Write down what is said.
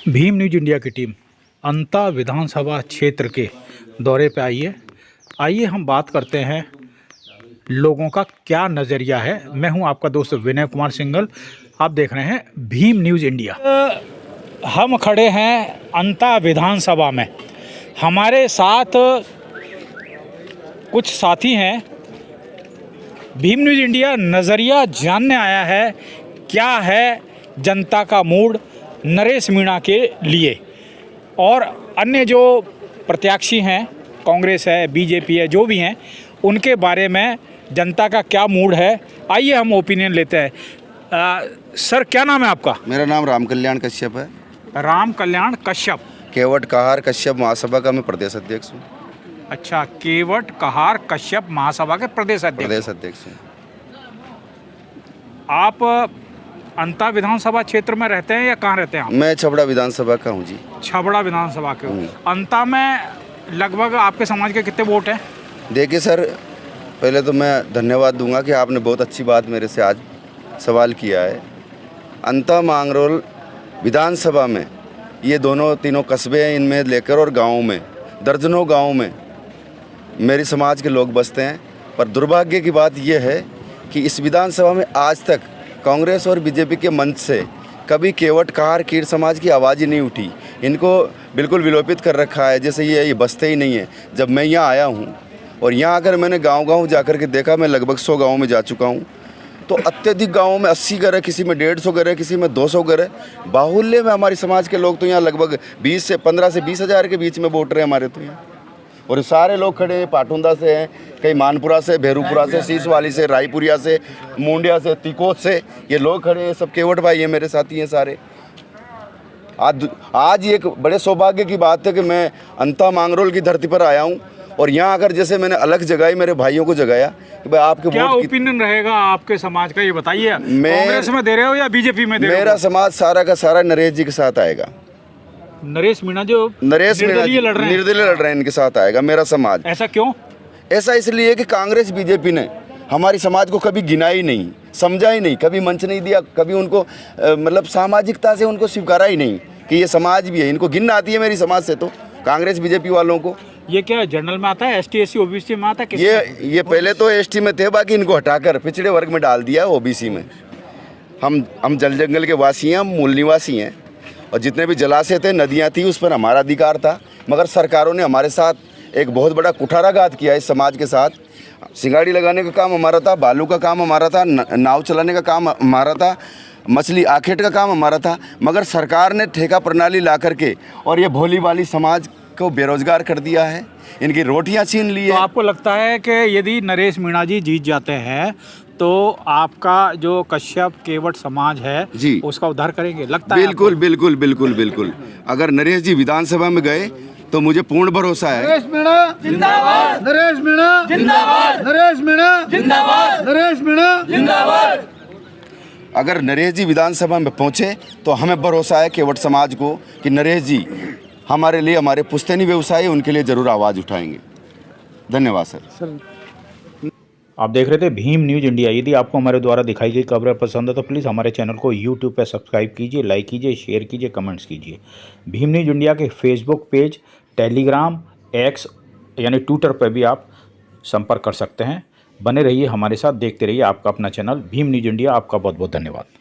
Bhim news India की team अंता विधानसभा क्षेत्र के दौरे पे आई है। आइए हम बात करते हैं लोगों का क्या नज़रिया है। मैं हूं आपका दोस्त विनय कुमार सिंघल, आप देख रहे हैं भीम न्यूज इंडिया। हम खड़े हैं अंता विधानसभा में, हमारे साथ कुछ साथी हैं। भीम न्यूज इंडिया नज़रिया जानने आया है क्या है जनता का मूड नरेश मीणा के लिए, और अन्य जो प्रत्याशी हैं, कांग्रेस है, बीजेपी है, जो भी हैं, उनके बारे में जनता का क्या मूड है। आइए हम ओपिनियन लेते हैं। सर क्या नाम है आपका? मेरा नाम राम कल्याण कश्यप है। राम कल्याण कश्यप। केवट कहार कश्यप महासभा का मैं प्रदेश अध्यक्ष हूँ। अच्छा, केवट कहार कश्यप महासभा के प्रदेश अध्यक्ष हूँ। आप अंता विधानसभा क्षेत्र में रहते हैं या कहाँ रहते हैं आप? मैं छबड़ा विधानसभा का हूँ जी। छबड़ा विधानसभा के हो। अंता में लगभग आपके समाज के कितने वोट हैं? देखिए सर, पहले तो मैं धन्यवाद दूंगा कि आपने बहुत अच्छी बात मेरे से आज सवाल किया है। अंता मांगरोल विधानसभा में ये दोनों तीनों कस्बे हैं, इनमें लेकर और गाँव में दर्जनों गाँव में मेरे समाज के लोग बसते हैं। पर दुर्भाग्य की बात यह है कि इस विधानसभा में आज तक कांग्रेस और बीजेपी के मंच से कभी केवट कहार कीर समाज की आवाज़ ही नहीं उठी। इनको बिल्कुल विलोपित कर रखा है, जैसे ये बसते ही नहीं है। जब मैं यहाँ आया हूँ और यहाँ आकर मैंने गांव-गांव जाकर के देखा, मैं लगभग 100 गाँव में जा चुका हूँ, तो अत्यधिक गाँवों में 80 घर है, किसी में 150 घर है, किसी में 200 घर है। बाहुल्य में हमारे समाज के लोग तो यहाँ लगभग 15 से 20 हज़ार के बीच में वोट रहे हैं हमारे तो यहाँ। और सारे लोग खड़े हैं, पाटुंदा से हैं, कई मानपुरा से, भेरूपुरा से, शीशवाली से, रायपुरिया से, मुंडिया से, तिकोट से, ये लोग खड़े हैं। सब केवट भाई हैं, मेरे साथी हैं सारे। आज ये एक बड़े सौभाग्य की बात है कि मैं अंता मांगरोल की धरती पर आया हूँ और यहाँ आकर जैसे मैंने अलग जगाई, मेरे भाइयों को जगाया कि भाई आपके क्या ओपिनियन रहेगा आपके समाज का, ये बताइए। कांग्रेस में दे रहे हो या बीजेपी में दे रहे हो? मेरा समाज सारा का सारा नरेश जी के साथ आएगा। नरेश मीणा जो निर्दलीय लड़ रहे हैं, इनके साथ आएगा मेरा समाज। ऐसा क्यों? ऐसा इसलिए कि कांग्रेस बीजेपी ने हमारी समाज को कभी गिना ही नहीं, समझा ही नहीं, कभी मंच नहीं दिया, कभी उनको मतलब सामाजिकता से उनको स्वीकारा ही नहीं कि ये समाज भी है। इनको गिनना आती है मेरी समाज से तो कांग्रेस बीजेपी वालों को। ये क्या जनरल में आता है, ST SC OBC में आता है? ये पहले तो ST में थे, बाकी इनको हटाकर पिछड़े वर्ग में डाल दिया OBC में। हम जल जंगल के वासी हैं, हम मूल निवासी हैं, और जितने भी जलाशय थे, नदियाँ थी, उस पर हमारा अधिकार था। मगर सरकारों ने हमारे साथ एक बहुत बड़ा कुठाराघात किया इस समाज के साथ। सिंगाड़ी लगाने का काम हमारा था, बालू का काम हमारा था, नाव चलाने का काम हमारा था, मछली आखेट का काम हमारा था। मगर सरकार ने ठेका प्रणाली ला करके और ये भोली वाली समाज को बेरोजगार कर दिया है, इनकी रोटियां छीन ली है। तो आपको लगता है कि यदि नरेश मीणा जी जीत जाते हैं तो आपका जो कश्यप केवट समाज है जी, उसका उद्धार करेंगे? लगता है? बिल्कुल बिल्कुल बिल्कुल बिल्कुल। अगर नरेश जी विधानसभा में गए तो मुझे पूर्ण भरोसा है। नरेश मीणा जिंदाबाद, नरेश मीणा जिंदाबाद, नरेश मीणा जिंदाबाद, नरेश मीणा जिंदाबाद। अगर नरेश जी विधानसभा में पहुंचे तो हमें भरोसा है केवट समाज को कि नरेश जी हमारे लिए, हमारे पुश्तैनी व्यवसायी, उनके लिए जरूर आवाज़ उठाएंगे। धन्यवाद सर। आप देख रहे थे भीम न्यूज इंडिया। यदि आपको हमारे द्वारा दिखाई गई खबरें पसंद है तो प्लीज़ हमारे चैनल को यूट्यूब पर सब्सक्राइब कीजिए, लाइक कीजिए, शेयर कीजिए, कमेंट्स कीजिए। भीम न्यूज इंडिया के फेसबुक पेज, टेलीग्राम, X यानी ट्विटर पर भी आप संपर्क कर सकते हैं। बने रहिए हमारे साथ, देखते रहिए आपका अपना चैनल भीम न्यूज इंडिया। आपका बहुत बहुत धन्यवाद।